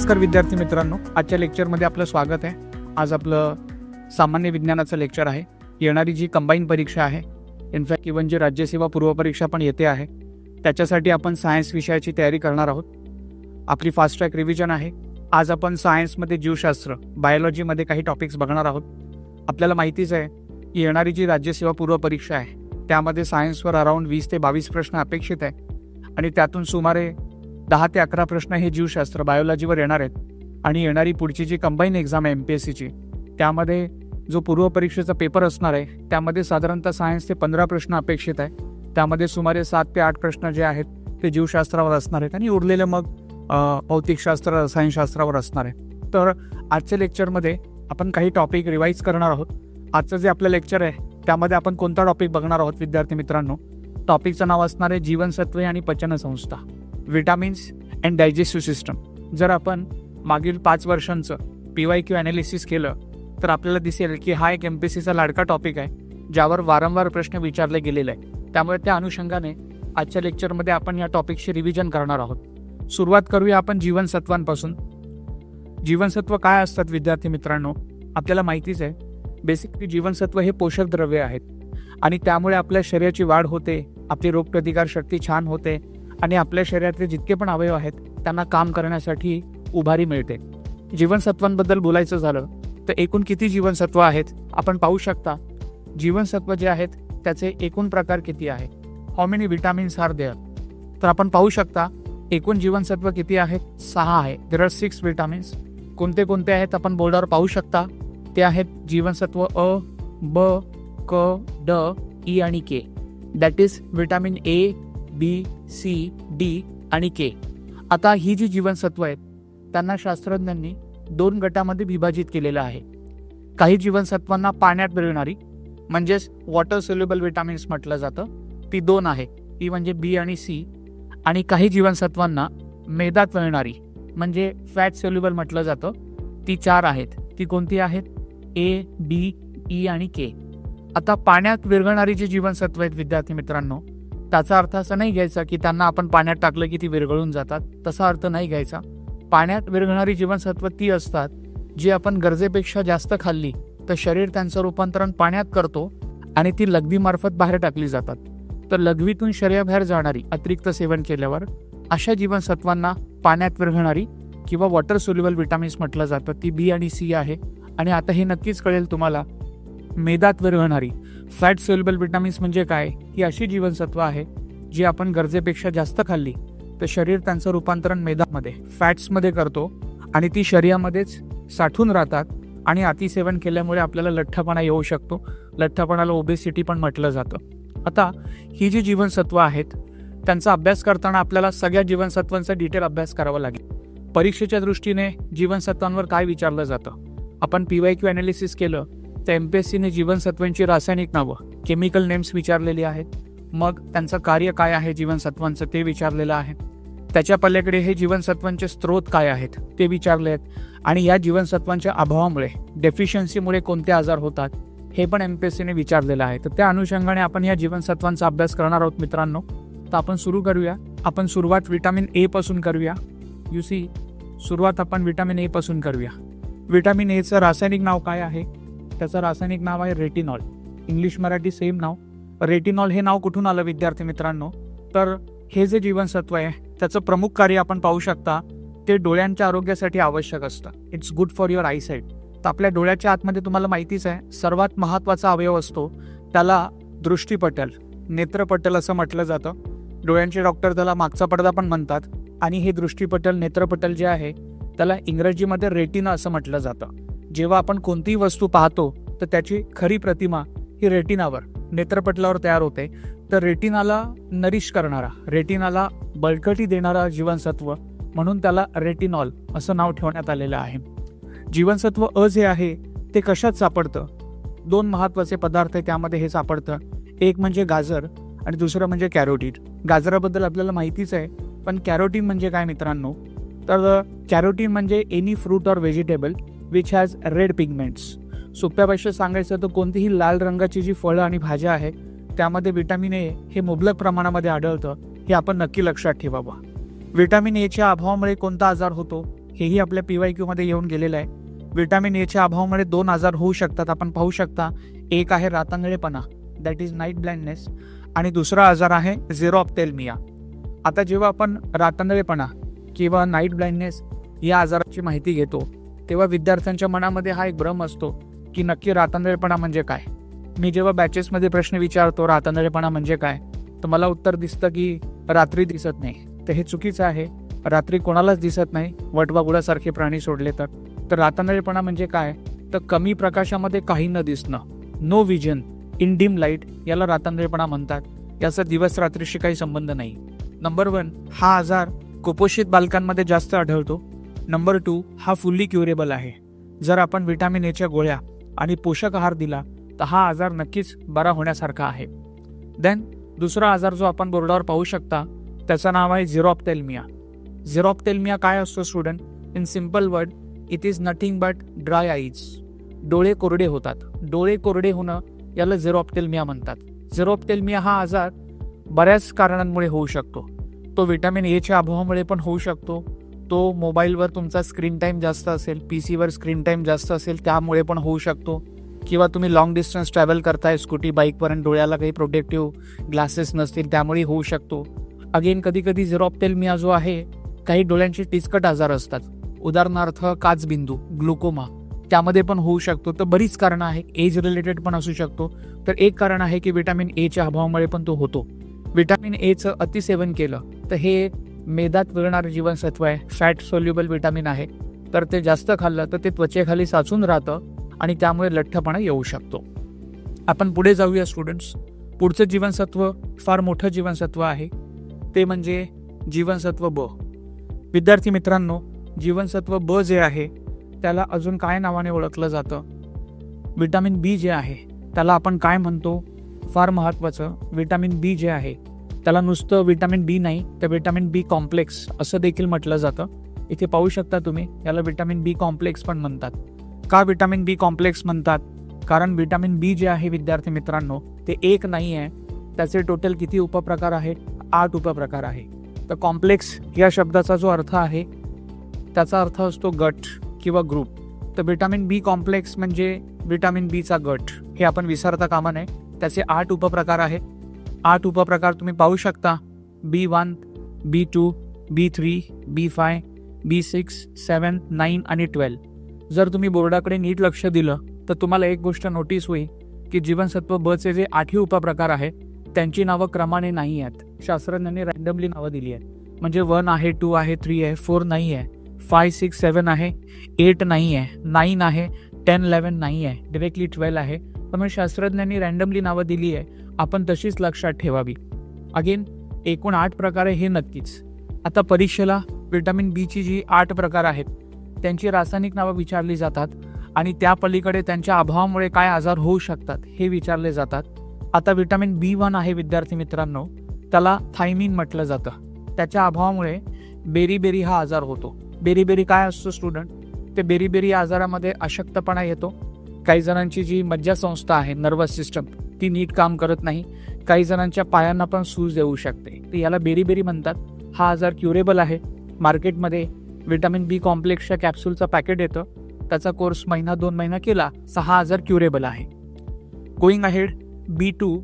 नमस्कार विद्यार्थी मित्रांनो, आजच्या लेक्चरमध्ये आपलं स्वागत आहे। आज आपलं सामान्य विज्ञानाचं लेक्चर आहे। येणारी जी कंबाईन परीक्षा आहे, इनफॅक्ट इव्हन जी राज्यसेवा पूर्व परीक्षा पण येते आहे, त्याच्यासाठी आपण सायन्स विषयाची तयारी करणार आहोत। आपली फास्ट ट्रॅक रिव्हिजन आहे। आज आपण सायन्समध्ये जीवशास्त्र, बायोलॉजीमध्ये काही टॉपिक्स बघणार आहोत। आपल्याला माहितीच आहे की येणारी जी राज्यसेवा पूर्व परीक्षा आहे त्यामध्ये सायन्सवर अराउंड 20 ते 22 प्रश्न अपेक्षित आहे आणि त्यातून सुमारे 10 ते 11 प्रश्न हे जीवशास्त्र बायोलॉजीवर येणार आहेत। आणि येणारी पुढची जी कंबाईन एक्झाम आहे MPSCची, त्यामध्ये जो पूर्व परीक्षेचा पेपर असणार आहे त्यामध्ये साधारणतः सायन्स ते 15 प्रश्न अपेक्षित आहे। त्यामध्ये सुमारे 7 ते 8 प्रश्न जे आहेत ते जीवशास्त्रावर असणार आहेत आणि उरलेले मग भौतिकशास्त्र, रसायनशास्त्रावर असणार आहे। तर आजच्या लेक्चरमध्ये आपण काही टॉपिक रिवाईज करणार आहोत। आजचं जे आपलं लेक्चर आहे त्यामध्ये आपण कोणता टॉपिक बघणार आहोत विद्यार्थी मित्रांनो? टॉपिकचं नाव असणार आहे जीवनसत्वे आणि पचनसंस्था, विटामिन्स अँड डायजेस्टिव्ह सिस्टम। जर आपण मागील 5 वर्षांचं PYQ ॲनालिसिस केलं तर आपल्याला दिसेल की हा एक MPSCचा लाडका टॉपिक आहे ज्यावर वारंवार प्रश्न विचारले गेलेले आहे। त्यामुळे त्या अनुषंगाने आजच्या लेक्चरमध्ये आपण या टॉपिकची रिव्हिजन करणार आहोत। सुरुवात करूया आपण जीवनसत्वांपासून। जीवनसत्व काय असतात विद्यार्थी मित्रांनो? आपल्याला माहितीच आहे, बेसिकली जीवनसत्व हे पोषक द्रव्य आहेत आणि त्यामुळे आपल्या शरीराची वाढ होते, आपली रोगप्रतिकार शक्ती छान होते आणि आपल्या शरीरातले जितके पण अवयव आहेत त्यांना काम करण्यासाठी उभारी मिळते। जीवनसत्वांबद्दल बोलायचं झालं तर एकूण किती जीवनसत्व आहेत आपण पाहू शकता। जीवनसत्व जे आहेत त्याचे एकूण प्रकार किती आहे, how many vitamins are there? तर आपण पाहू शकता एकूण जीवनसत्व किती आहेत? 6 आहे। There are 6 vitamins. कोणते कोणते आहेत आपण बोर्डावर पाहू शकता। ते आहेत जीवनसत्व अ, ब, क, ड, ई आणि K. That is vitamin A, B, C, D आणि K। आता ही जी जीवनसत्व आहेत त्यांना शास्त्रज्ञांनी 2 गटामध्ये विभाजित केलेलं आहे। काही जीवनसत्वांना पाण्यात विरघळणारी म्हणजेच वॉटर सोल्युबल विटामिन्स म्हटलं जातं, ती 2 आहे, ती म्हणजे B आणि C। आणि काही जीवनसत्वांना मेदात विरघळणारी म्हणजे फॅट सोल्युबल म्हटलं जातं, ती 4 आहेत। ती कोणती आहेत? A, B, E आणि K। आता पाण्यात विरघळणारी जी जीवनसत्व आहेत विद्यार्थी मित्रांनो, त्याचा अर्थ असा नाही घ्यायचा की त्यांना आपण पाण्यात टाकलं की ती विरघळून जातात, तसा अर्थ नाही घ्यायचा। पाण्यात विरघळणारी जीवनसत्व ती असतात जी आपण गरजेपेक्षा जास्त खाल्ली तर शरीर त्यांचं रूपांतरण पाण्यात करतो आणि ती लघवीमार्फत बाहेर टाकली जातात। तर लघवीतून शरीराबाहेर जाणारी अतिरिक्त सेवन केल्यावर अशा जीवनसत्वांना पाण्यात विरघळणारी किंवा वॉटर सोल्युबल विटामिन्स म्हटलं जातं, ती B आणि C आहे। आणि आता हे नक्कीच कळेल तुम्हाला, मेदात विरघळणारी फॅट सोल्युबल विटामिन्स म्हणजे काय? ही अशी जीवनसत्व आहे जी आपण गरजेपेक्षा जास्त खाल्ली तर शरीर त्यांचं रूपांतरण मेदामध्ये, फॅट्समध्ये करतो आणि ती शरीरामध्येच साठून राहतात आणि अतिसेवन केल्यामुळे आपल्याला लठ्ठपणा येऊ शकतो। लठ्ठपणाला ओबेसिटी पण म्हटलं जातं। आता ही जी जीवनसत्व आहेत त्यांचा अभ्यास करताना आपल्याला सगळ्या जीवनसत्वांचा डिटेल अभ्यास करावा लागेल। परीक्षेच्या दृष्टीने जीवनसत्वांवर काय विचारलं जातं? आपण PYQ ॲनालिसिस केलं तर MPSCने जीवनसत्वांची रासायनिक नावं, केमिकल नेम्स विचारलेली आहेत। मग त्यांचं कार्य काय आहे जीवनसत्वांचं ते विचारलेलं आहे। त्याच्या पलीकडे हे जीवनसत्वांचे स्रोत काय आहेत ते विचारले आहेत आणि या जीवनसत्वांच्या अभावामुळे, डेफिशियन्सीमुळे कोणते आजार होतात हे पण MPSCने विचारलेलं आहे। तर त्या अनुषंगाने आपण या जीवनसत्वांचा अभ्यास करणार आहोत मित्रांनो। तर आपण सुरू करूया। आपण सुरुवात विटामिन A पासून करूया। सुरुवात आपण विटामिन A पासून करूया। विटामिन Aचं रासायनिक नाव काय आहे? त्याचं रासायनिक नाव आहे रेटिनॉल। इंग्लिश मराठी सेम नाव। रेटिनॉल हे नाव कुठून आलं विद्यार्थी मित्रांनो? तर हे जे जीवनसत्व आहे त्याचं प्रमुख कार्य आपण पाहू शकता, ते डोळ्यांच्या आरोग्यासाठी आवश्यक असतं। It's good for your eyesight. तर आपल्या डोळ्याच्या आतमध्ये तुम्हाला माहितीच आहे सर्वात महत्त्वाचा अवयव असतो, त्याला दृष्टीपटल, नेत्रपटल असं म्हटलं जातं। डोळ्यांचे डॉक्टर त्याला मागचा पडदा पण म्हणतात आणि हे दृष्टीपटल, नेत्रपटल जे आहे त्याला इंग्रजीमध्ये रेटिना असं म्हटलं जातं। जेव्हा आपण कोणतीही वस्तू पाहतो तर त्याची खरी प्रतिमा ही रेटिनावर, नेत्रपटलावर तयार होते। तर रेटिनाला नरिश करणारा, रेटिनाला बळकटी देणारा जीवनसत्व म्हणून त्याला रेटिनॉल असं नाव ठेवण्यात आलेलं आहे। जीवनसत्व अ जे आहे ते कशात सापडतं? 2 महत्त्वाचे पदार्थ त्यामध्ये हे सापडतं, एक म्हणजे गाजर आणि दुसरं म्हणजे कॅरोटीन। गाजराबद्दल आपल्याला माहितीच आहे, पण कॅरोटीन म्हणजे काय मित्रांनो? तर कॅरोटीन म्हणजे any fruit or vegetable which has red pigments. सोप्या भाषेत सांगायचं तर कोणतीही लाल रंगाची जी फळं आणि भाज्या आहेत त्यामध्ये विटामिन A हे मुबलक प्रमाणामध्ये आढळतं, हे आपण नक्की लक्षात ठेवावं। विटामिन Aच्या अभावामुळे कोणता आजार होतो? हेही आपल्या PYQ मध्ये येऊन गेलेलं आहे. विटॅमिन एच्या अभावामुळे 2 आजार होऊ शकतात. आपण पाहू शकता, एक आहे रातंधळेपणा, दॅट इज नाईट ब्लाइंडनेस, आणि दुसरा आजार आहे झेरोऑप्थेल्मिया. आता जेव्हा आपण रातंधळेपणा किंवा नाईट ब्लाइंडनेस या आजाराची माहिती घेतो, तेव्हा विद्यार्थ्यांच्या मनामध्ये हा एक भ्रम असतो की नक्की रातंधळेपणा म्हणजे काय. मी जेव्हा बॅचेसमध्ये प्रश्न विचारतो रातंधळेपणा म्हणजे काय, तर मला उत्तर दिसतं की रात्री दिसत नाही. तर हे चुकीचं आहे. रात्री कोणालाच दिसत नाही, वटवाघुळासारखे प्राणी सोडले तर रातंधळेपणा म्हणजे काय, तर कमी प्रकाशामध्ये काही न दिसणं, no vision in dim light, याला रातंधळेपणा म्हणतात. याचा दिवस रात्रीशी काही संबंध नाही. नंबर 1, हा आजार कुपोषित बालकांमध्ये जास्त आढळतो. नंबर 2, हा फुल्ली क्युरेबल आहे. जर आपण विटॅमिन एच्या गोळ्या आणि पोषक आहार दिला तर हा आजार नक्कीच बरा होण्यासारखा आहे. देन दुसरा आजार जो आपण बोर्डावर पाहू शकता, त्याचं नाव आहे झेरोऑप्थेल्मिया. झेरोऑप्थेल्मिया काय असतो student? In simple word, it is nothing but dry eyes. डोळे कोरडे होतात. डोळे कोरडे होणं याला झेरोऑप्थेल्मिया म्हणतात. झेरोऑप्थेल्मिया हा आजार बऱ्याच कारणांमुळे होऊ शकतो. तो विटॅमिन एच्या अभावामुळे पण होऊ शकतो. तो मोबाईलवर तुमचा स्क्रीन टाईम जास्त असेल, PCवर स्क्रीन टाईम जास्त असेल त्यामुळे पण होऊ शकतो. किंवा तुम्ही लॉंग डिस्टन्स ट्रॅव्हल करताय स्कूटी बाईकपर्यंत, डोळ्याला काही प्रोटेक्टिव्ह ग्लासेस नसतील त्यामुळे होऊ शकतो. अगेन कधी कधी झेरोऑप्थेल्मिया जो आहे, काही डोळ्यांचे टिचकट आजार असतात, उदाहरणार्थ काचबिंदू, ग्लुकोमा, त्यामध्ये पण होऊ शकतो. तर बरीच कारणं आहे. एज रिलेटेड पण असू शकतो. तर एक कारण आहे की विटॅमिन एच्या अभावामुळे पण तो होतो. विटॅमिन एचं अतिसेवन केलं तर हे मेदात विरणारं जीवनसत्व आहे, फॅट सोल्युबल विटॅमिन आहे. तर ते जास्त खाल्लं तर ते त्वचेखाली साचून राहतं आणि त्यामुळे लठ्ठपणा येऊ शकतो. आपण पुढे जाऊया स्टुडंट्स. पुढचं जीवनसत्व फार मोठं जीवनसत्व आहे, ते म्हणजे जीवनसत्व ब. विद्यार्थी मित्रांनो, जीवनसत्व ब जे आहे त्याला अजून काय नावाने ओळखलं जातं? विटॅमिन बी जे आहे त्याला आपण काय म्हणतो? फार महत्त्वाचं, विटॅमिन बी जे आहे त्याला नुसतं विटॅमिन बी नाही तर विटॅमिन बी कॉम्प्लेक्स असं देखील म्हटलं जातं. इथे पाहू शकता तुम्ही, याला विटॅमिन बी कॉम्प्लेक्स पण म्हणतात. का विटॅमिन बी कॉम्प्लेक्स म्हणतात? कारण विटॅमिन बी जे आहे विद्यार्थी मित्रांनो, ते एक नाही आहे, त्याचे टोटल किती उपप्रकार आहेत? 8 उपप्रकार आहे. तर कॉम्प्लेक्स या शब्दाचा जो अर्थ आहे त्याचा अर्थ असतो गट किंवा ग्रुप. तर विटॅमिन बी कॉम्प्लेक्स म्हणजे विटॅमिन बीचा गट, हे आपण विसरता कामा नये. त्याचे 8 उपप्रकार आहेत. 8 उपप्रकार तुम्ही पाहू शकता: B1, B2, B3, B5, B6, 7, 9 आणि 12. जर तुम्ही बोर्डाकडे नीट लक्ष दिलं तर तुम्हाला एक गोष्ट नोटीस होईल की जीवनसत्व ब चे जे 8 उपप्रकार आहेत त्यांची नावं क्रमाने नाही आहेत. शास्त्रज्ञांनी रँडमली नावं दिली आहेत. म्हणजे 1 आहे, 2 आहे, 3 आहे, 4 नाही आहे, 5, 6, 7 आहे, 8 नाही आहे, 9 आहे, 10, 11 नाही आहे, डिरेक्टली 12 आहे. त्यामुळे शास्त्रज्ञांनी रँडमली नावं दिली आहे, आपण तशीच लक्षात ठेवावी. अगेन एकूण 8 प्रकार आहे हे नक्कीच. आता परीक्षेला विटॅमिन बीची जी 8 प्रकार आहेत त्यांची रासायनिक नावं विचारली जातात आणि त्या पलीकडे त्यांच्या अभावामुळे काय आजार होऊ शकतात हे विचारले जातात. आता विटॅमिन B1 आहे विद्यार्थी मित्रांनो, त्याला थायमिन म्हटलं जातं. त्याच्या अभावामुळे बेरीबेरी हा आजार होतो. बेरीबेरी काय असतो स्टुडंट? ते बेरीबेरी आजारामध्ये अशक्तपणा येतो. काही जणांची जी मज्जासंस्था आहे, नर्वस सिस्टम, ती नीट काम करत नाही. काही जणांच्या पायांना पण सूज येऊ शकते. तर याला बेरीबेरी म्हणतात. हा आजार क्युरेबल आहे. मार्केटमध्ये विटॅमिन बी कॉम्प्लेक्सच्या कॅप्सूलचं पॅकेट येतं, त्याचा कोर्स 1-2 महिना केला तर हा आजार क्युरेबल आहे. गोईंग अहेड, B2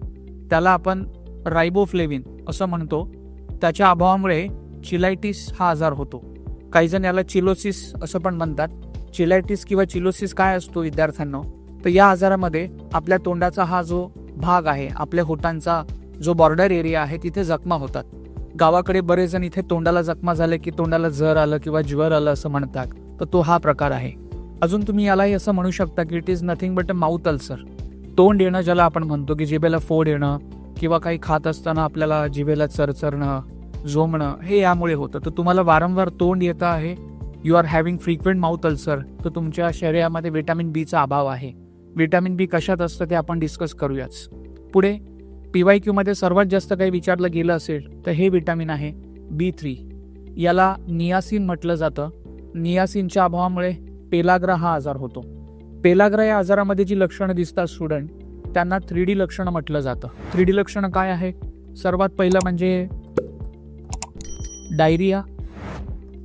त्याला आपण रायबोफ्लेविन असं म्हणतो. त्याच्या अभावामुळे चिलायटिस हा आजार होतो. काही जण याला चिलोसिस असं पण म्हणतात. चिलायटिस किंवा चिलोसिस काय असतो विद्यार्थ्यांनो? तर या आजारामध्ये आपल्या तोंडाचा हा जो भाग आहे, आपल्या होटांचा जो बॉर्डर एरिया आहे, तिथे जखमा होतात. गावाकडे बरेच जण इथे तोंडाला जखमा झाले की तोंडाला जर आलं किंवा ज्वर आलं असं म्हणतात. तर तो हा प्रकार आहे. अजून तुम्ही यालाही असं म्हणू शकता की it is nothing but a mouth ulcer. तोंड येणं ज्याला आपण म्हणतो, की जिभेला फोड येणं किंवा काही खात असताना आपल्याला जिभेला चरचरणं, जोमणं, हे यामुळे होतं. तर तुम्हाला वारंवार तोंड येतं आहे, you are having frequent mouth ulcer, तर तुमच्या शरीरामध्ये विटॅमिन बीचा अभाव आहे. विटॅमिन बी कशात असतं ते आपण डिस्कस करूयाच. पुढे PYQ मध्ये सर्वात जास्त काही विचारलं गेलं असेल तर हे विटॅमिन आहे B3. याला नियासिन म्हटलं जातं. नियासिनच्या अभावामुळे पेलाग्रा हा आजार होतो. पेलाग्रा या आजारामध्ये जी लक्षणं दिसतात स्टुडंट, त्यांना 3D लक्षणं म्हटलं जातं. 3D लक्षणं काय आहे? सर्वात पहिलं म्हणजे डायरिया.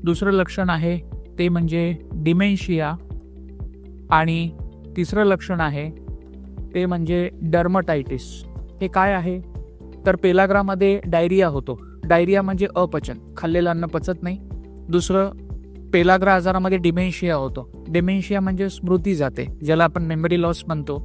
दुसरं लक्षण आहे ते म्हणजे डिमेन्शिया. आणि तिसरं लक्षण आहे ते म्हणजे डर्मटायटिस. हे काय आहे तर पेलाग्रामध्ये डायरिया होतो. डायरिया म्हणजे अपचन, खाल्लेलं अन्न पचत नाही. दुसरं पेलाग्रा आजारामध्ये डिमेन्शिया होतो. डिमेन्शिया म्हणजे स्मृती जाते, ज्याला आपण मेमरी लॉस म्हणतो.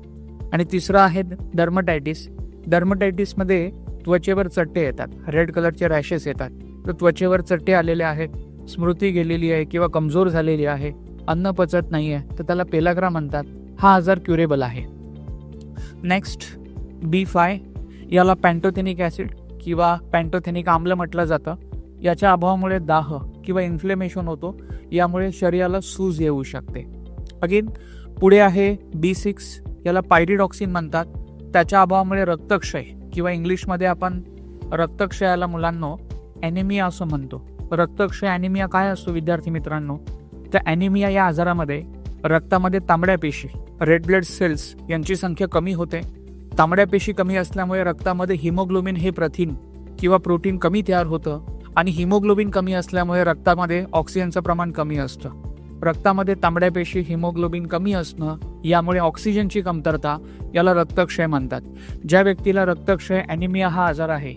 आणि तिसरं आहे डर्मटायटिस. डर्मटायटिसमध्ये त्वचेवर चट्टे येतात, रेड कलरचे रॅशेस येतात. तर त्वचेवर चट्टे आलेले आहेत, स्मृती गेलेली आहे किंवा कमजोर झालेली आहे, अन्न पचत नाही आहे, तर त्याला पेलाग्रा म्हणतात. हा आजार क्युरेबल आहे. नेक्स्ट B5, याला पॅन्टोथेनिक ॲसिड किंवा पॅन्टोथेनिक आम्ल म्हटलं जातं. याच्या अभावामुळे दाह किंवा इन्फ्लेमेशन होतो, यामुळे शरीराला सूज येऊ शकते. अगेन पुढे आहे B6, याला पायरिडॉक्सिन म्हणतात. त्याच्या अभावामुळे रक्तक्षय किंवा इंग्लिशमध्ये आपण रक्तक्षयाला मुलांनो ॲनिमिया असं म्हणतो. रक्तक्षय ॲनिमिया काय असतो विद्यार्थी मित्रांनो, तर ॲनिमिया या आजारामध्ये रक्तामध्ये तांबड्या पेशी, रेड ब्लड सेल्स यांची संख्या कमी होते. तांबड्या पेशी कमी असल्यामुळे रक्तामध्ये हिमोग्लोबिन हे प्रथिन किंवा प्रोटीन कमी तयार होतं. आणि हिमोग्लोबिन कमी असल्यामुळे रक्तामध्ये ऑक्सिजनचं प्रमाण कमी असतं. रक्तामध्ये तांबड्या पेशी, हिमोग्लोबिन कमी असणं, यामुळे ऑक्सिजनची कमतरता, याला रक्तक्षय म्हणतात. ज्या व्यक्तीला रक्तक्षय ॲनिमिया हा आजार आहे,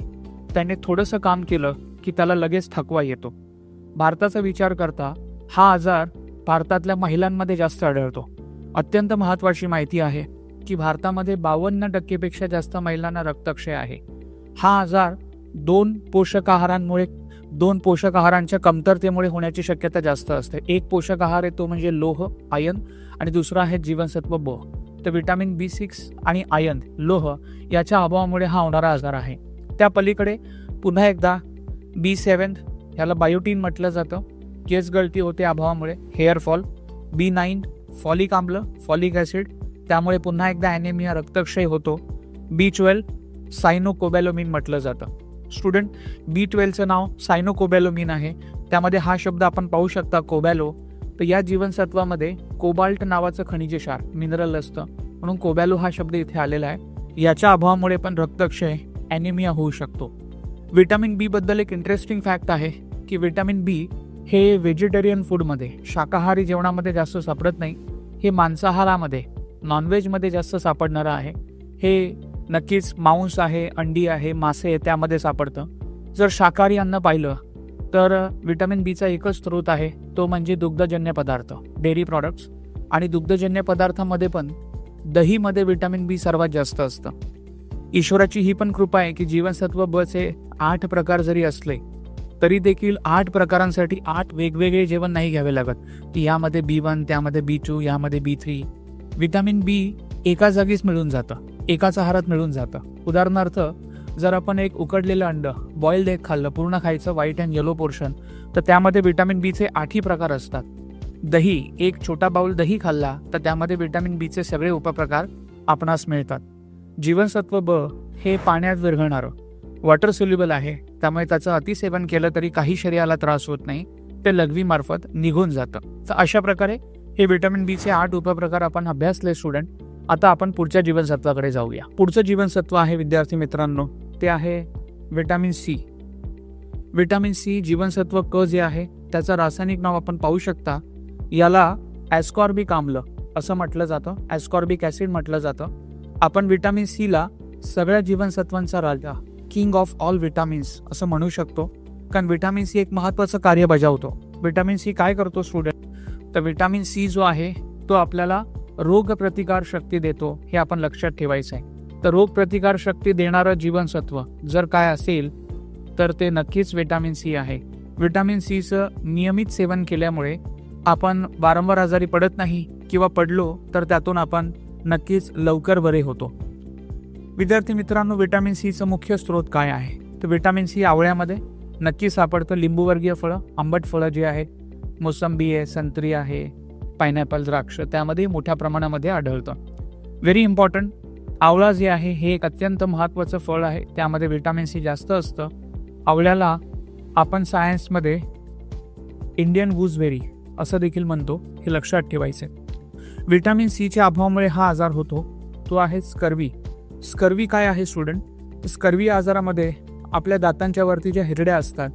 त्याने थोडंसं काम केलं की त्याला लगेच थकवा येतो. भारताचा विचार करता हा आजार भारतातल्या महिलांमध्ये जास्त आढळतो. अत्यंत महत्त्वाची माहिती आहे की भारतामध्ये 52% जास्त महिलांना रक्तक्षय आहे. हा आजार दोन पोषक आहारांच्या कमतरतेमुळे होण्याची शक्यता जास्त असते. एक पोषक आहार आहे तो म्हणजे लोह, आयन, आणि दुसरा आहे जीवनसत्व ब. तर विटामिन B6 आणि आयन, लोह याच्या अभावामुळे हा होणारा आजार आहे. त्या पलीकडे पुन्हा एकदा B7, याला बायोटीन म्हटलं जातं. केस गळती होते अभावामुळे, हेअरफॉल. B9, फॉलिक आम्ल, फॉलिक ॲसिड, त्यामुळे पुन्हा एकदा ॲनेमिया, रक्तक्षय होतो. B12, सायनोकोबॅलोमिन म्हटलं जातं. स्टुडंट, B12चं नाव सायनोकोबॅलोमिन आहे. त्यामध्ये हा शब्द आपण पाहू शकता कोबॅलो. तर या जीवनसत्वामध्ये कोबाल्ट नावाचं खनिज क्षार, मिनरल असतं, म्हणून कोबॅलो हा शब्द इथे आलेला आहे. याच्या अभावामुळे पण रक्तक्षय, ॲनेमिया होऊ शकतो. विटामिन बी बद्दल एक इंटरेस्टिंग फॅक्ट आहे की विटामिन बी हे व्हेजिटेरियन फूडमध्ये, शाकाहारी जेवणामध्ये जास्त सापडत नाही. हे मांसाहारामध्ये, नॉनव्हेजमध्ये जास्त सापडणारं आहे. हे नक्कीच मांस आहे, अंडी आहे, मासे आहे, त्यामध्ये सापडतं. जर शाकाहारी अन्न पाहिलं तर विटामिन बीचा एकच स्रोत आहे, तो म्हणजे दुग्धजन्य पदार्थ, डेअरी प्रॉडक्ट्स. आणि दुग्धजन्य पदार्थामध्ये पण दहीमध्ये विटामिन बी सर्वात जास्त असतं. ईश्वराची ही पण कृपा आहे की जीवनसत्व बचे 8 प्रकार जरी असले तरी देखील 8 प्रकारांसाठी 8 वेगवेगळे जेवण नाही घ्यावे लागत, की यामध्ये B1, त्यामध्ये B2, यामध्ये B3. विटामिन बी एका जागीच मिळून जातं, एकाच आहारात मिळून जातं. उदाहरणार्थ, जर आपण एक उकडलेलं अंड, बॉइल्ड एग खाल्लं, पूर्ण खायचं, व्हाईट अँड येलो पोर्शन, तर त्यामध्ये विटामिन बीचे 8 प्रकार असतात. दही, एक छोटा बाउल दही खाल्ला तर त्यामध्ये विटामिन बीचे सगळे उपप्रकार आपणास मिळतात. जीवनसत्व ब हे पाण्यात विरघळणारं, वॉटर सोल्युबल आहे, त्यामुळे त्याचं अतिसेवन केलं तरी काही शरीराला त्रास होत नाही, ते लघवीमार्फत निघून जातं. तर अशा प्रकारे हे विटामिन बीचे 8 उपप्रकार आपण अभ्यासले स्टुडंट. आता आपण पुढच्या जीवनसत्वाकडे जाऊया. पुढचं जीवनसत्व आहे विद्यार्थी मित्रांनो, ते आहे विटामिन सी. विटामिन सी जीवनसत्व क जे आहे त्याचं रासायनिक नाव आपण पाहू शकता. याला ॲस्कॉर्बिक आम्ल असं म्हटलं जातं, ॲस्कॉर्बिक ॲसिड म्हटलं जातं. आपण विटामिन सीला सगळ्या जीवनसत्वांचा राजा, किंग ऑफ ऑल विटामिन्स असं म्हणू शकतो, कारण विटामिन सी एक महत्त्वाचं कार्य बजावतो. विटामिन सी काय करतो स्टुडंट, तर विटामिन सी जो आहे तो आपल्याला रोगप्रतिकार शक्ती देतो, हे आपण लक्षात ठेवायचं आहे. तर रोगप्रतिकार शक्ती देणारं जीवनसत्व जर काय असेल तर ते नक्कीच विटामिन सी आहे. विटामिन सीचं नियमित सेवन केल्यामुळे आपण वारंवार आजारी पडत नाही, किंवा पडलो तर त्यातून आपण नक्कीच लवकर बरे होतो. विद्यार्थी मित्रांनो, विटामिन सीचं मुख्य स्रोत काय आहे, तर विटामिन सी आवळ्यामध्ये नक्की सापडतं. लिंबूवर्गीय फळं, आंबट फळं जी आहेत, मोसंबी आहे, संत्री आहे, पायनॅपल, द्राक्ष, त्यामध्ये मोठ्या प्रमाणामध्ये आढळतं. व्हेरी इम्पॉर्टंट, आवळा जे आहे हे एक अत्यंत महत्त्वाचं फळ आहे, त्यामध्ये विटामिन सी जास्त असतं. आवळ्याला आपण सायन्समध्ये इंडियन गूजबेरी असं देखील म्हणतो, हे लक्षात ठेवायचं. विटामिन सीच्या अभावामुळे हा आजार होतो, तो आहे स्कर्वी. स्कर्वी काय आहे स्टुडंट, स्कर्वी आजारामध्ये आपल्या दातांच्या वरती ज्या हिरड्या असतात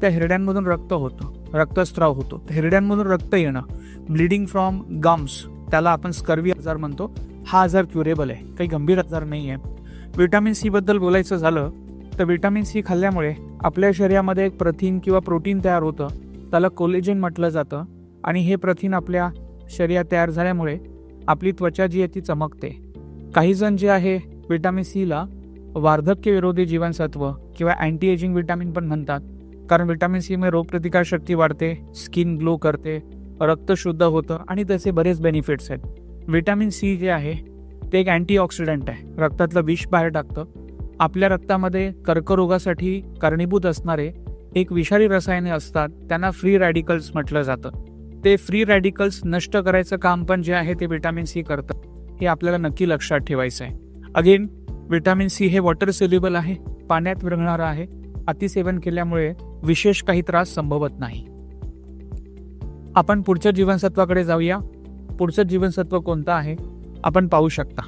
त्या हिरड्यांमधून रक्त होतं. रक्तस्राव होतो. हिरड्यांमधून रक्त येणं, ब्लिडिंग फ्रॉम गम्स, त्याला आपण स्कर्वी आजार म्हणतो. हा आजार क्युरेबल आहे, काही गंभीर आजार नाही आहे. व्हिटॅमिन सी बद्दल बोलायचं झालं तर व्हिटॅमिन सी खाल्ल्यामुळे आपल्या शरीरामध्ये एक प्रथिन किंवा प्रोटीन तयार होतं, त्याला कोलेजन म्हटलं जातं. आणि हे प्रथिन आपल्या शरीरात तयार झाल्यामुळे आपली त्वचा जी आहे ती चमकते. काही जण जे आहे व्हिटॅमिन सीला वार्धक्य विरोधी जीवनसत्व किंवा अँटी एजिंग व्हिटॅमिन पण म्हणतात, कारण व्हिटॅमिन सीमुळे रोगप्रतिकारशक्ती वाढते, स्किन ग्लो करते, रक्त शुद्ध होतं आणि त्याचे बरेच बेनिफिट्स आहेत. व्हिटॅमिन सी जे आहे ते एक अँटीऑक्सिडंट आहे, रक्तातलं विष बाहेर टाकतं. आपल्या रक्तामध्ये कर्करोगासाठी कारणीभूत असणारे एक विषारी रसायने असतात, त्यांना फ्री रॅडिकल्स म्हटलं जातं. ते फ्री रॅडिकल्स नष्ट करायचं काम पण जे आहे ते व्हिटॅमिन सी करतं, हे आपल्याला नक्की लक्षात ठेवायचं आहे. अगेन व्हिटॅमिन सी हे वॉटर सोल्युबल आहे, पाण्यात विरघळणारं आहे. अतिसेवन केल्यामुळे विशेष काही त्रास संभवत नाही. आपण पुढच्या जीवनसत्वाकडे जाऊया. पुढचं जीवनसत्व कोणतं आहे आपण पाहू शकता.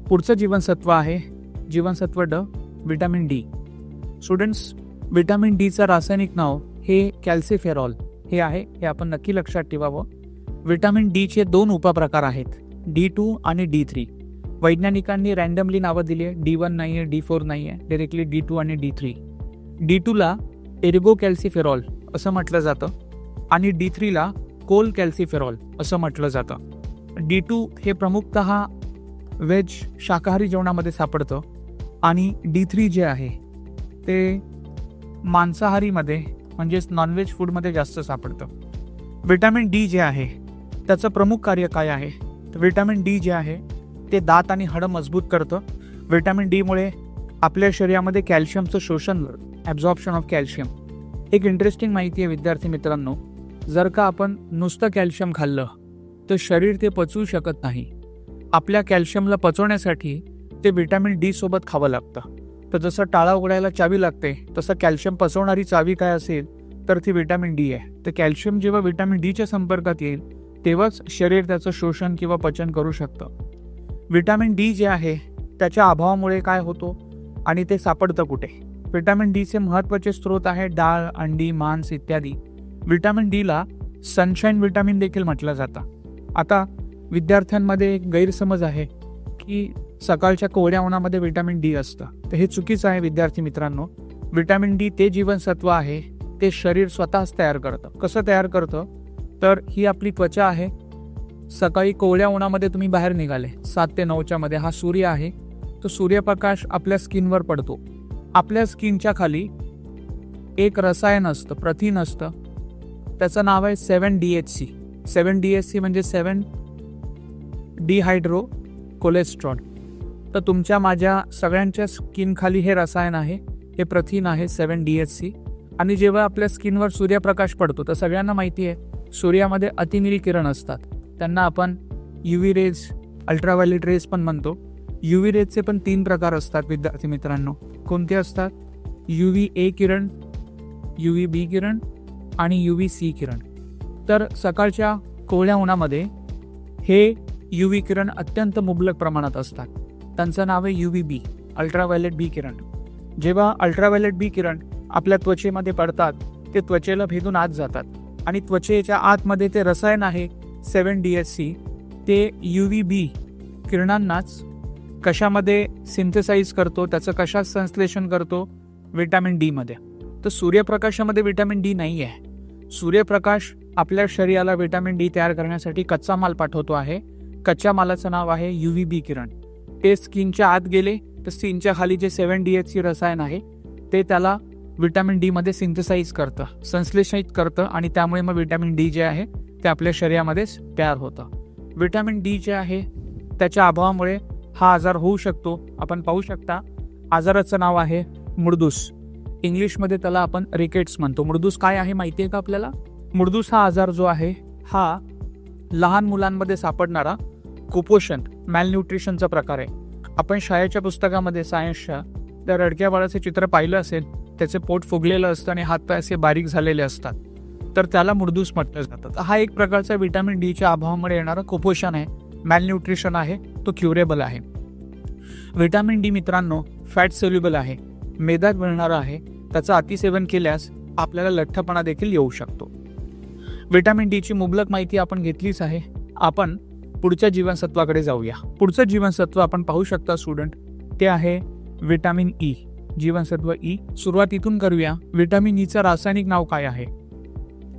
पुढचं जीवनसत्व आहे जीवनसत्व ड, व्हिटॅमिन डी. स्टुडंट्स, व्हिटॅमिन डीचं रासायनिक नाव हे कॅल्सिफेरॉल हे आहे, हे आपण नक्की लक्षात ठेवावं. व्हिटॅमिन डीचे 2 उपप्रकार आहेत, D2 आणि D3. वैज्ञानिकांनी रँडमली नावं दिली आहे. D1 नाही आहे, D4 नाही आहे, डायरेक्टली D2 आणि D3. D2ला एर्गो कॅल्सिफेरॉल असं म्हटलं जातं आणि D3ला कोल कॅल्सिफेरॉल असं म्हटलं जातं. D2 हे प्रमुखतः व्हेज शाकाहारी जेवणामध्ये सापडतं आणि D3 जे आहे ते मांसाहारीमध्ये म्हणजेच नॉनव्हेज फूडमध्ये जास्त सापडतं. व्हिटॅमिन डी जे आहे त्याचं प्रमुख कार्य काय आहे तर व्हिटॅमिन डी जे आहे ते दात आणि हाडं मजबूत करतं. व्हिटॅमिन डीमुळे आपल्या शरीरामध्ये कॅल्शियमचं शोषण, ॲब्झॉर्प्शन ऑफ कॅल्शियम. एक इंटरेस्टिंग माहिती आहे विद्यार्थी मित्रांनो, जर का आपण नुसतं कॅल्शियम खाल्लं तर शरीर ते पचवू शकत नाही. आपल्या कॅल्शियमला पचवण्यासाठी ते व्हिटॅमिन डी सोबत खावं लागतं. तर जसं टाळा उघडायला चावी लागते तसं कॅल्शियम पचवणारी चावी काय असेल तर ती व्हिटॅमिन डी आहे. तर कॅल्शियम जेव्हा व्हिटॅमिन डीच्या संपर्कात येईल तेव्हाच शरीर त्याचं शोषण किंवा पचन करू शकतं. व्हिटॅमिन डी जे आहे त्याच्या अभावामुळे काय होतो आणि ते सापडतं कुठे? व्हिटॅमिन डीचे महत्त्वाचे स्रोत आहे डाळ, अंडी, मांस इत्यादी. व्हिटॅमिन डीला सनशाईन व्हिटॅमिन देखील म्हटलं जातं. आता विद्यार्थ्यांमध्ये एक गैरसमज आहे की सकाळच्या कोवळ्या उन्हामध्ये व्हिटॅमिन डी असतं, तर हे चुकीचं आहे विद्यार्थी मित्रांनो. व्हिटॅमिन डी ते जीवनसत्व आहे ते शरीर स्वतःच तयार करतं. कसं तयार करतं तर ही आपली त्वचा आहे. सकाळी कोवळ्या उन्हामध्ये तुम्ही बाहेर निघाले 7 ते 9च्या मध्ये, हा सूर्य आहे, तो सूर्यप्रकाश आपल्या स्किनवर पडतो. आपल्या स्किनच्या खाली एक रसायन असतं, प्रथिन असतं, त्याचं नाव आहे 7-DHC. 7-DHC म्हणजे 7 डिहायड्रो कोलेस्ट्रॉल. तर तुमच्या माझ्या सगळ्यांच्या स्किन खाली हे रसायन आहे, हे प्रथिन आहे 7-DHC. आणि जेव्हा आपल्या स्किनवर सूर्यप्रकाश पडतो तर सगळ्यांना माहिती आहे सूर्यामध्ये अतिनील किरण असतात, त्यांना आपण UV रेज, अल्ट्राव्हायोलेट रेज पण म्हणतो. UV रेजचे पण 3 प्रकार असतात विद्यार्थी मित्रांनो. कोणते असतात? UVA किरण, UVB किरण आणि UVC किरण. तर सकाळच्या कोवळ्या उन्हामध्ये हे UV किरण अत्यंत मुबलक प्रमाणात असतात. त्यांचं नाव आहे UVB, अल्ट्राव्हायोलेट बी किरण. जेव्हा अल्ट्राव्हायोलेट बी किरण आपल्या त्वचेमध्ये पडतात ते त्वचेला भेदून आत जातात आणि त्वचेच्या आतमध्ये ते रसायन आहे 7-DHC ते UVB किरणांनाच कशामध्ये सिंथेसाइज करतो, त्याचं कशात संश्लेषण करतो? व्हिटॅमिन डी मध्ये. तर सूर्यप्रकाशामध्ये व्हिटॅमिन डी नाही आहे. सूर्यप्रकाश आपल्या शरीराला व्हिटॅमिन डी तयार करण्यासाठी कच्चा माल पाठवतो आहे. कच्च्या मालाचं नाव आहे UVB किरण. ते स्किनच्या आत गेले तर स्किनच्या खाली जे 7-DHC रसायन आहे ते त्याला व्हिटॅमिन डी मध्ये सिंथेसाइज करतं, संश्लेषित करतं आणि त्यामुळे मग व्हिटॅमिन डी जे आहे ते आपल्या शरीरामध्येच तयार होतं. व्हिटॅमिन डी जे आहे त्याच्या अभावामुळे हा आजार होऊ शकतो. आपण पाहू शकता आजाराचं नाव आहे मुर्दूस. इंग्लिशमध्ये त्याला आपण रिकेट्स म्हणतो. मुर्दूस काय आहे माहिती आहे का आपल्याला? मुर्दूस हा आजार जो आहे हा लहान मुलांमध्ये सापडणारा कुपोषण, मॅलन्यूट्रिशनचा प्रकार आहे. आपण शाळेच्या पुस्तकामध्ये सायन्सच्या त्या रडक्या बाळाचे चित्र पाहिलं असेल, त्याचे पोट फुगलेलं असतं आणि हातपाय असे बारीक झालेले असतात, तर त्याला मुर्दूस म्हटलं जातं. हा एक प्रकारचा व्हिटॅमिन डीच्या अभावामुळे येणारा कुपोषण आहे, मॅलन्यूट्रिशन आहे, तो क्युरेबल आहे. व्हिटॅमिन डी मित्रांनो फॅट सोल्युबल आहे, मेदात मिळणारा आहे. त्याचं अतिसेवन केल्यास आपल्याला लठ्ठपणा देखील येऊ शकतो. व्हिटॅमिन डी ची मुबलक माहिती आपण घेतलीच आहे. आपण पुढच्या जीवनसत्वाकडे जाऊया. पुढचं जीवनसत्व आपण पाहू शकता स्टुडंट, ते आहे व्हिटॅमिन ई, जीवनसत्व ई. सुरुवात इथून करूया. व्हिटॅमिन ईचं रासायनिक नाव काय आहे?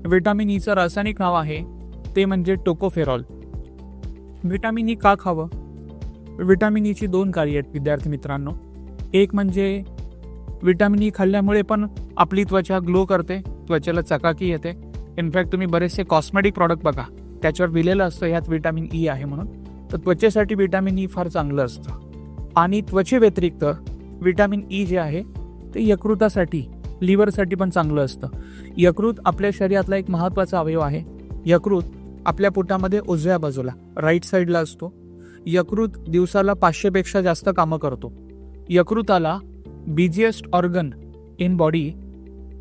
व्हिटॅमिन ईचं रासायनिक नाव आहे ते म्हणजे टोकोफेरॉल. व्हिटॅमिन ई का खावं? व्हिटॅमिन ईची 2 कार्य आहेत विद्यार्थी मित्रांनो. एक म्हणजे व्हिटॅमिन ई खाल्ल्यामुळे पण आपली त्वचा ग्लो करते, त्वचेला चकाकी येते. इनफॅक्ट तुम्ही बरेचसे कॉस्मेटिक प्रॉडक्ट बघा, त्याच्यावर लिहिलेलं असतं ह्यात व्हिटॅमिन ई आहे म्हणून. तर त्वचेसाठी व्हिटॅमिन ई फार चांगलं असतं. आणि त्वचेव्यतिरिक्त व्हिटॅमिन ई जे आहे ते यकृतासाठी, लिव्हरसाठी पण चांगलं असतं. यकृत आपल्या शरीरातला एक महत्त्वाचा अवयव आहे. यकृत आपल्या पोटामध्ये उजव्या बाजूला राईट साईडला असतो. यकृत दिवसाला 500 पेक्षा जास्त कामं करतो. यकृताला बिझिएस्ट ऑर्गन इन बॉडी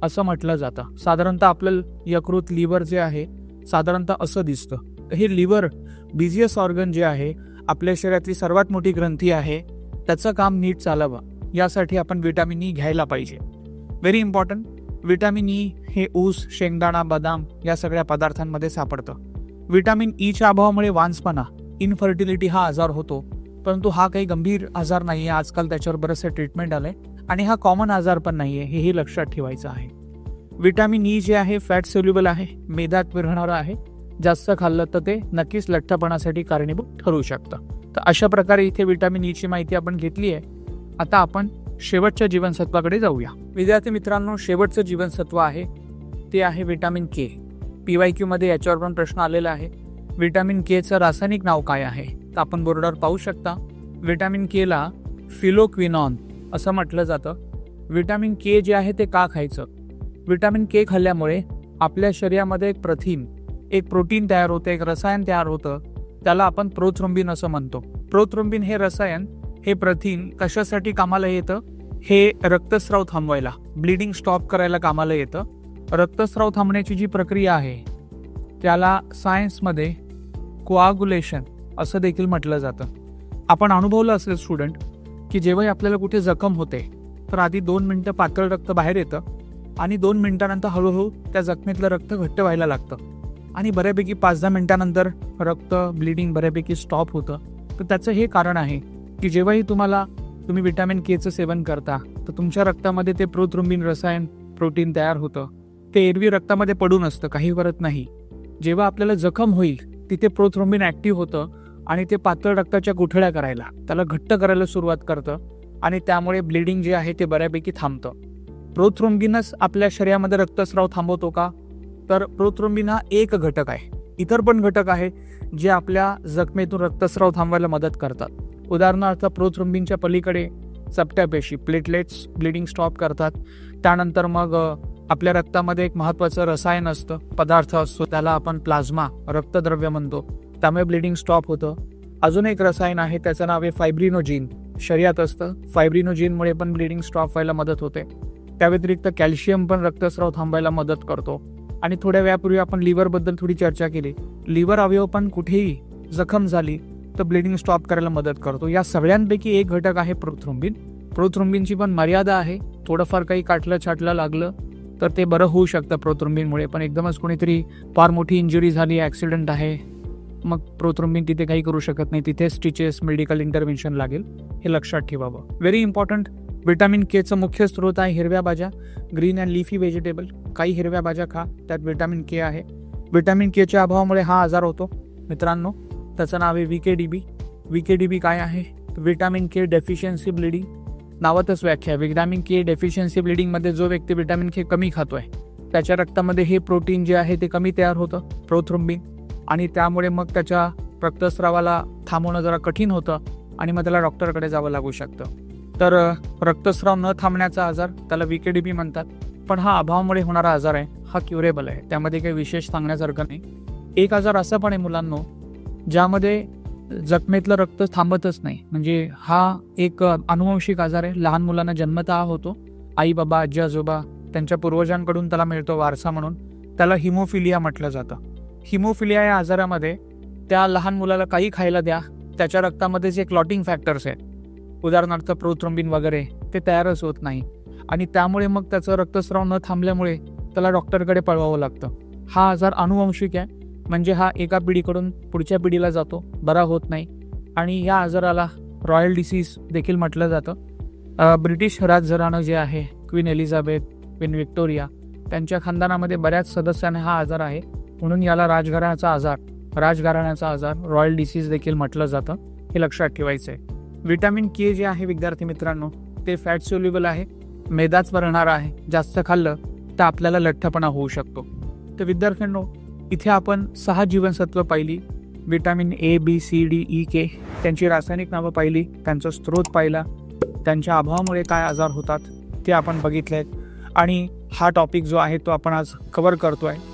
असं म्हटलं जातं. साधारणतः आपलं यकृत, लिव्हर जे आहे साधारणतः असं दिसतं. हे लिव्हर, बिझिएस्ट ऑर्गन जे आहे, आपल्या शरीरातली सर्वात मोठी ग्रंथी आहे, त्याचं काम नीट चालावं यासाठी आपण व्हिटॅमिन ई घ्यायला पाहिजे. Very important. व्हिटॅमिन ई हे ऊस, शेंगदाणा, बदाम या सगळ्या पदार्थांमध्ये सापडतं. व्हिटॅमिन ईच्या अभावामुळे वांसपणा, इनफर्टिलिटी हा आजार होतो, परंतु हा काही गंभीर आजार नाही आहे. आजकाल त्याच्यावर बरंचसं ट्रीटमेंट आलंय आणि हा कॉमन आजार पण नाही आहे, हेही लक्षात ठेवायचं आहे. व्हिटॅमिन ई जे आहे फॅट सोल्युबल आहे, मेदात विरघळणारं आहे. जास्त खाल्लं तर ते नक्कीच लठ्ठपणासाठी कारणीभूत ठरू शकतं. तर अशा प्रकारे इथे व्हिटॅमिन ईची माहिती आपण घेतली आहे. आता आपण शेवटच्या जीवनसत्वाकडे जाऊया. विद्यार्थी मित्रांनो, शेवटचं जीवनसत्व आहे ते आहे व्हिटॅमिन के. PYQ मध्ये याच्यावर पण प्रश्न आलेला आहे. व्हिटॅमिन केचं रासायनिक नाव काय आहे? तर आपण बोर्डावर पाहू शकता. व्हिटॅमिन केला फिलोक्विनॉन असं म्हटलं जातं. व्हिटॅमिन के जे आहे ते का खायचं? व्हिटॅमिन के खाल्ल्यामुळे आपल्या शरीरामध्ये एक प्रोटीन तयार होतं, एक रसायन तयार होतं, त्याला आपण प्रोथ्रोम्बिन असं म्हणतो. प्रोथ्रोम्बिन हे रसायन, हे प्रथिन कशासाठी कामाला येतं? हे रक्तस्राव थांबवायला, ब्लिडिंग स्टॉप करायला कामाला येतं. रक्तस्राव थांबण्याची जी प्रक्रिया आहे त्याला सायन्समध्ये कोआगुलेशन असं देखील म्हटलं जातं. आपण अनुभवलं असेल स्टुडंट की जेव्हाही आपल्याला कुठे जखम होते तर आधी 2 मिनिटं पातळ रक्त बाहेर येतं आणि 2 मिनिटानंतर हळूहळू त्या जखमेतलं रक्त घट्ट व्हायला लागतं आणि बऱ्यापैकी 5-10 मिनिटानंतर रक्त ब्लिडिंग बऱ्यापैकी स्टॉप होतं. तर त्याचं हे कारण आहे की जेव्हाही तुम्ही व्हिटॅमिन केचं सेवन करता तर तुमच्या रक्तामध्ये ते प्रोथ्रोम्बिन रसायन, प्रोटीन तयार होतं. ते एरवी रक्तामध्ये पडून असतं, काही करत नाही. जेव्हा आपल्याला जखम होईल तिथे प्रोथ्रोम्बिन ॲक्टिव्ह होतं आणि ते पातळ रक्ताच्या गुठळ्या करायला, त्याला घट्ट करायला सुरुवात करतं आणि त्यामुळे ब्लिडिंग जे आहे ते बऱ्यापैकी थांबतं. प्रोथ्रोम्बिनच आपल्या शरीरामध्ये रक्तस्राव थांबवतो का? तर प्रोथ्रोम्बिन हा एक घटक आहे. इतर पण घटक आहे जे आपल्या जखमेतून रक्तस्राव थांबवायला मदत करतात. उदाहरणार्थ प्रोथ्रोम्बिनच्या पलीकडे चपट्या पेशी, प्लेटलेट्स ब्लिडिंग स्टॉप करतात. त्यानंतर मग आपल्या रक्तामध्ये एक महत्त्वाचं रसायन असतं, पदार्थ असतो, त्याला आपण प्लाझ्मा, रक्तद्रव्य म्हणतो, त्यामुळे ब्लिडिंग स्टॉप होतं. अजून एक रसायन आहे त्याचं नाव आहे फायब्रिनोजिन, शरीरात असतं. फायब्रिनोजिनमुळे पण ब्लिडिंग स्टॉप व्हायला मदत होते. त्या व्यतिरिक्त कॅल्शियम पण रक्तस्राव थांबायला मदत करतो. आणि थोड्या वेळापूर्वी आपण लिव्हरबद्दल थोडी चर्चा केली. लिव्हर अवयव पण कुठेही जखम झाली तर ब्लिडिंग स्टॉप करायला मदत करतो. या सगळ्यांपैकी एक घटक आहे प्रोथ्रोम्बिन. प्रोथ्रोम्बिनची पण मर्यादा आहे. थोडंफार काही काटलं छाटलं लागलं तर ते बरं होऊ शकतं प्रोथ्रोम्बिनमुळे, पण एकदमच कोणीतरी फार मोठी इंजुरी झाली, ॲक्सिडेंट आहे, मग प्रोथ्रोम्बिन तिथे काही करू शकत नाही. तिथे स्टिचेस, मेडिकल इंटरव्हेन्शन लागेल, हे लक्षात ठेवावं. Very important. व्हिटॅमिन केचं मुख्य स्रोत आहे हिरव्या भाज्या, ग्रीन अँड लिफी व्हेजिटेबल. काही हिरव्या भाज्या खा, त्यात व्हिटॅमिन के आहे. व्हिटॅमिन केच्या अभावामुळे हा आजार होतो मित्रांनो, त्याचं नाव आहे VKDB. VKDB काय आहे? Vitamin K deficiency bleeding. नावातच व्याख्या. व्हिटॅमिन के डेफिशियन्सी ब्लिडिंगमध्ये जो व्यक्ती व्हिटॅमिन के कमी खातोय त्याच्या रक्तामध्ये हे प्रोटीन जे आहे ते कमी तयार होतं, प्रोथ्रोम्बिन, आणि त्यामुळे मग त्याच्या रक्तस्रावाला थांबवणं जरा कठीण होतं आणि मग त्याला डॉक्टरकडे जावं लागू शकतं. तर रक्तस्राव न थांबण्याचा आजार त्याला VKDB म्हणतात. पण हा अभावामुळे होणारा आजार आहे, हा क्युरेबल आहे, त्यामध्ये काही विशेष सांगण्यासारखं नाही. एक आजार असा पण आहे मुलांनो ज्यामध्ये जखमेतलं रक्त थांबतच नाही. म्हणजे हा एक अनुवंशिक आजार आहे. लहान मुलांना जन्मतः होतो. आई बाबा, आजी आजोबा त्यांच्या पूर्वजांकडून त्याला मिळतो वारसा म्हणून. त्याला हिमोफिलिया म्हटलं जातं. हिमोफिलिया या आजारामध्ये त्या लहान मुलाला काही खायला द्या, त्याच्या रक्तामध्ये जे क्लॉटिंग फॅक्टर्स आहेत उदाहरणार्थ प्रोथ्रोम्बिन वगैरे ते तयारच होत नाही आणि त्यामुळे मग त्याचं रक्तस्राव न थांबल्यामुळे त्याला डॉक्टरकडे पळवावं लागतं. हा आजार अनुवंशिक आहे, म्हणजे हा एका पिढीकडून पुढच्या पिढीला जातो, बरा होत नाही आणि या आजाराला रॉयल डिसीज देखील म्हटलं जातं. ब्रिटिश राजघराणं जे आहे, क्वीन एलिझाबेथ, क्वीन व्हिक्टोरिया, त्यांच्या खानदानामध्ये बऱ्याच सदस्यांना हा आजार आहे, म्हणून याला राजघराण्याचा आजार रॉयल डिसीज देखील म्हटलं जातं. हे लक्षात ठेवायचं आहे. विटॅमिन के जे आहे विद्यार्थी मित्रांनो, ते फॅट सोल्युबल आहे, मैदाच भरणार आहे. जास्त खाल्लं तर आपल्याला लठ्ठपणा होऊ शकतो. तर विद्यार्थ्यांनो, इथे आपण 6 जीवनसत्व पाहिली. Vitamin A, B, C, D, E, K, त्यांची रासायनिक नावं पाहिली, त्यांचा स्रोत पाहिला, त्यांच्या अभावामुळे काय आजार होतात ते आपण बघितले आणि हा टॉपिक जो आहे तो आपण आज कव्हर करतो आहे.